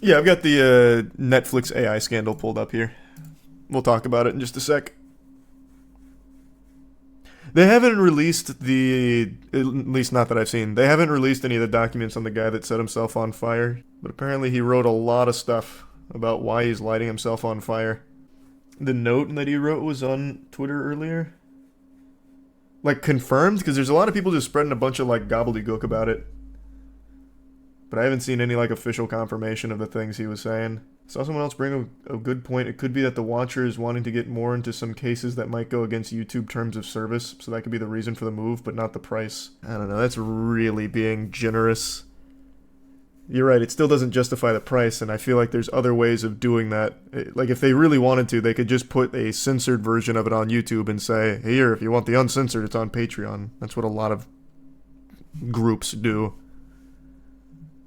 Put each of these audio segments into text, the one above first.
Yeah, I've got the Netflix AI scandal pulled up here. We'll talk about it in just a sec. They haven't released at least not that I've seen, they haven't released any of the documents on the guy that set himself on fire. But apparently he wrote a lot of stuff about why he's lighting himself on fire. The note that he wrote was on Twitter earlier. Like, confirmed? Because there's a lot of people just spreading a bunch of, like, gobbledygook about it. But I haven't seen any, like, official confirmation of the things he was saying. Saw someone else bring a good point. It could be that the watcher is wanting to get more into some cases that might go against YouTube terms of service, so that could be the reason for the move, but not the price. I don't know, that's really being generous. You're right, it still doesn't justify the price, and I feel like there's other ways of doing that. Like, if they really wanted to, they could just put a censored version of it on YouTube and say, here, if you want the uncensored, it's on Patreon. That's what a lot of groups do.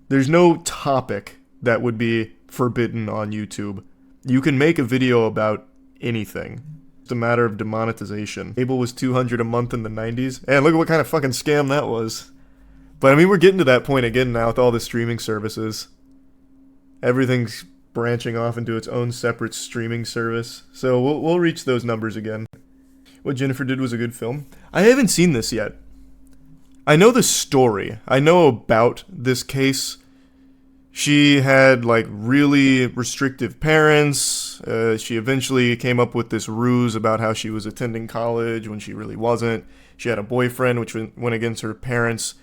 There's no topic that would be forbidden on YouTube. You can make a video about anything. It's a matter of demonetization. Cable was $200 a month in the 90s. And look at what kind of fucking scam that was. But I mean, we're getting to that point again now with all the streaming services. Everything's branching off into its own separate streaming service. So we'll reach those numbers again. What Jennifer Did was a good film. I haven't seen this yet. I know the story. I know about this case. She had, like, really restrictive parents. She eventually came up with this ruse about how she was attending college when she really wasn't. She had a boyfriend, which went against her parents',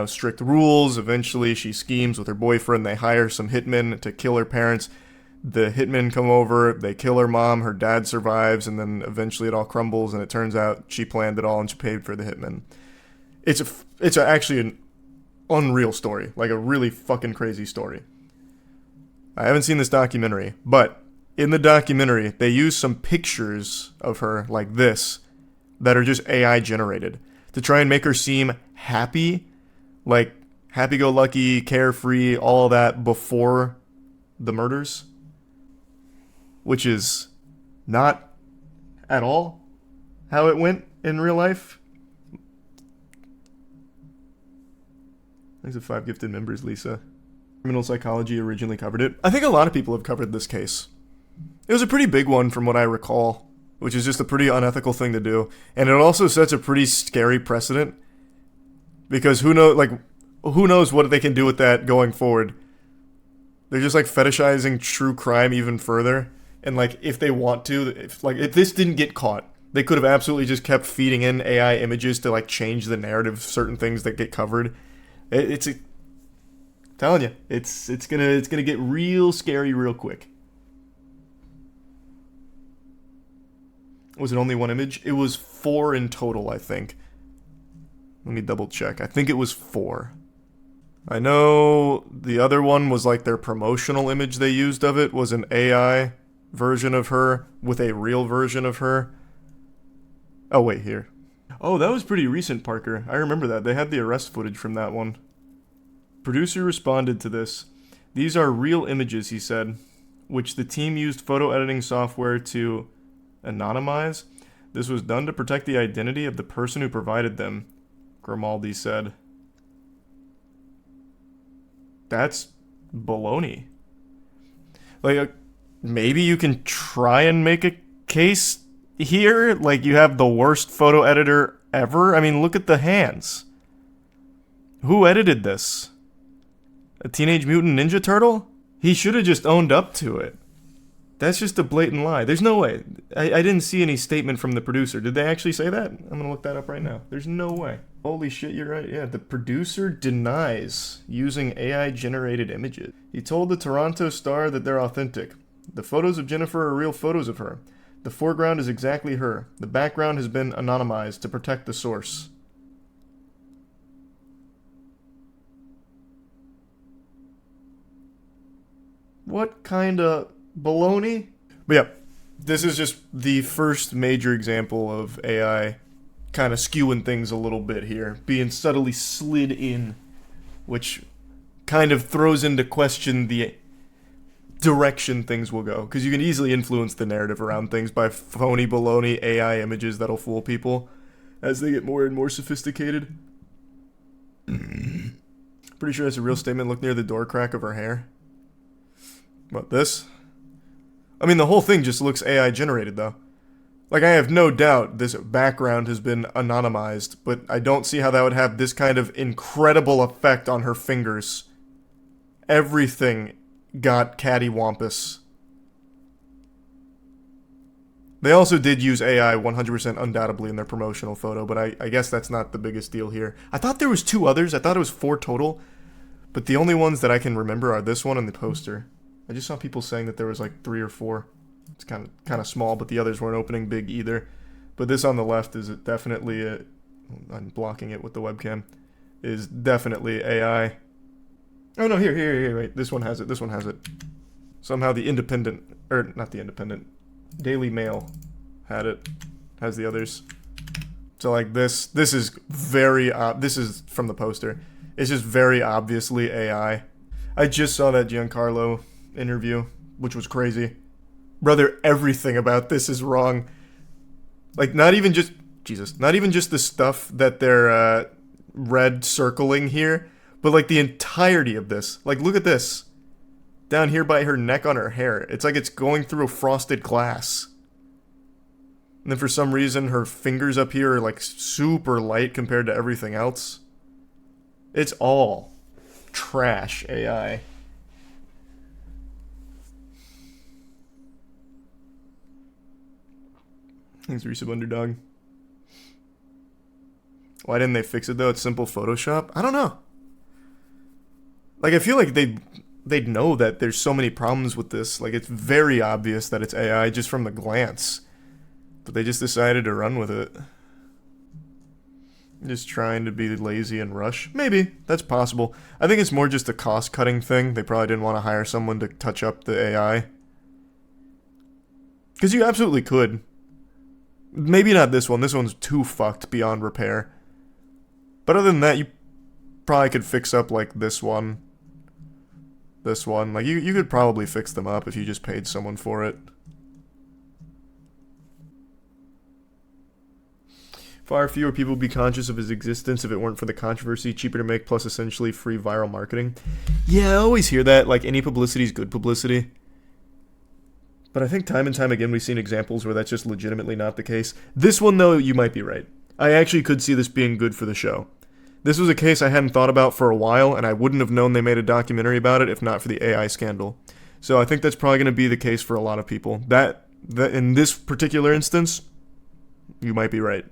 strict rules. Eventually, she schemes with her boyfriend. They hire some hitmen to kill her parents. The hitmen come over. They kill her mom. Her dad survives, and then eventually it all crumbles, and it turns out she planned it all and she paid for the hitmen. It's actually an unreal story, like a really fucking crazy story. I haven't seen this documentary, but in the documentary, they use some pictures of her like this that are just AI generated to try and make her seem happy, like happy-go-lucky, carefree, all that before the murders, which is not at all how it went in real life. Thanks for 5 gifted members, Lisa. Criminal Psychology originally covered it. I think a lot of people have covered this case. It was a pretty big one from what I recall, which is just a pretty unethical thing to do. And it also sets a pretty scary precedent. Because who knows what they can do with that going forward. They're just, like, fetishizing true crime even further. And, like, if they want to, if this didn't get caught, they could have absolutely just kept feeding in AI images to, like, change the narrative of certain things that get covered. Telling you, it's gonna get real scary real quick. Was it only one image? It was 4 in total, I think. Let me double check. I think it was 4. I know the other one was like their promotional image they used of it was an AI version of her with a real version of her. Oh, wait, here. Oh, that was pretty recent, Parker. I remember that. They had the arrest footage from that one. Producer responded to this. These are real images, he said, which the team used photo editing software to anonymize. This was done to protect the identity of the person who provided them, Grimaldi said. That's baloney. Like, maybe you can try and make a case here, like you have the worst photo editor ever. I mean, look at the hands. Who edited this? A Teenage Mutant Ninja Turtle? He should have just owned up to it. That's just a blatant lie. There's no way. I didn't see any statement from the producer. Did they actually say that? I'm gonna look that up right now. There's no way. Holy shit, you're right. Yeah, the producer denies using AI-generated images. He told the Toronto Star that they're authentic. The photos of Jennifer are real photos of her. The foreground is exactly her. The background has been anonymized to protect the source. What kind of baloney? But yeah, this is just the first major example of AI kind of skewing things a little bit here, being subtly slid in, which kind of throws into question the direction things will go, because you can easily influence the narrative around things by phony baloney AI images that'll fool people as they get more and more sophisticated. Pretty sure that's a real statement. Look near the door crack of her hair. What, this? I mean, the whole thing just looks AI generated, though. Like, I have no doubt this background has been anonymized, but I don't see how that would have this kind of incredible effect on her fingers. Everything got cattywampus. They also did use AI 100% undoubtedly in their promotional photo, but I guess that's not the biggest deal here. I thought there was 2 others. I thought it was 4 total, but the only ones that I can remember are this one and the poster. I just saw people saying that there was like 3 or 4. It's kind of small, but the others weren't opening big either. But this on the left is definitely I'm blocking it with the webcam. Is definitely AI. Oh no, here, wait. This one has it. Somehow the Independent, or not the Independent, Daily Mail had it. Has the others. So like this is very this is from the poster. It's just very obviously AI. I just saw that Giancarlo interview, which was crazy. Brother, everything about this is wrong. Like, not even just the stuff that they're red circling here, but like the entirety of this. Like, look at this. Down here by her neck on her hair. It's like it's going through a frosted glass. And then for some reason, her fingers up here are like super light compared to everything else. It's all trash AI. Thanks, Resub Underdog. Why didn't they fix it though? It's simple Photoshop? I don't know. Like, I feel like they'd know that there's so many problems with this. Like, it's very obvious that it's AI just from the glance. But they just decided to run with it. Just trying to be lazy and rush. Maybe. That's possible. I think it's more just a cost-cutting thing. They probably didn't want to hire someone to touch up the AI. Because you absolutely could. Maybe not this one. This one's too fucked beyond repair. But other than that, you probably could fix up, like, this one. This one. Like, you could probably fix them up if you just paid someone for it. Far fewer people would be conscious of his existence if it weren't for the controversy. Cheaper to make, plus essentially free viral marketing. Yeah, I always hear that. Like, any publicity is good publicity. But I think time and time again we've seen examples where that's just legitimately not the case. This one, though, you might be right. I actually could see this being good for the show. This was a case I hadn't thought about for a while, and I wouldn't have known they made a documentary about it if not for the AI scandal. So I think that's probably going to be the case for a lot of people. That in this particular instance, you might be right.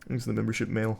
Thanks for the membership mail.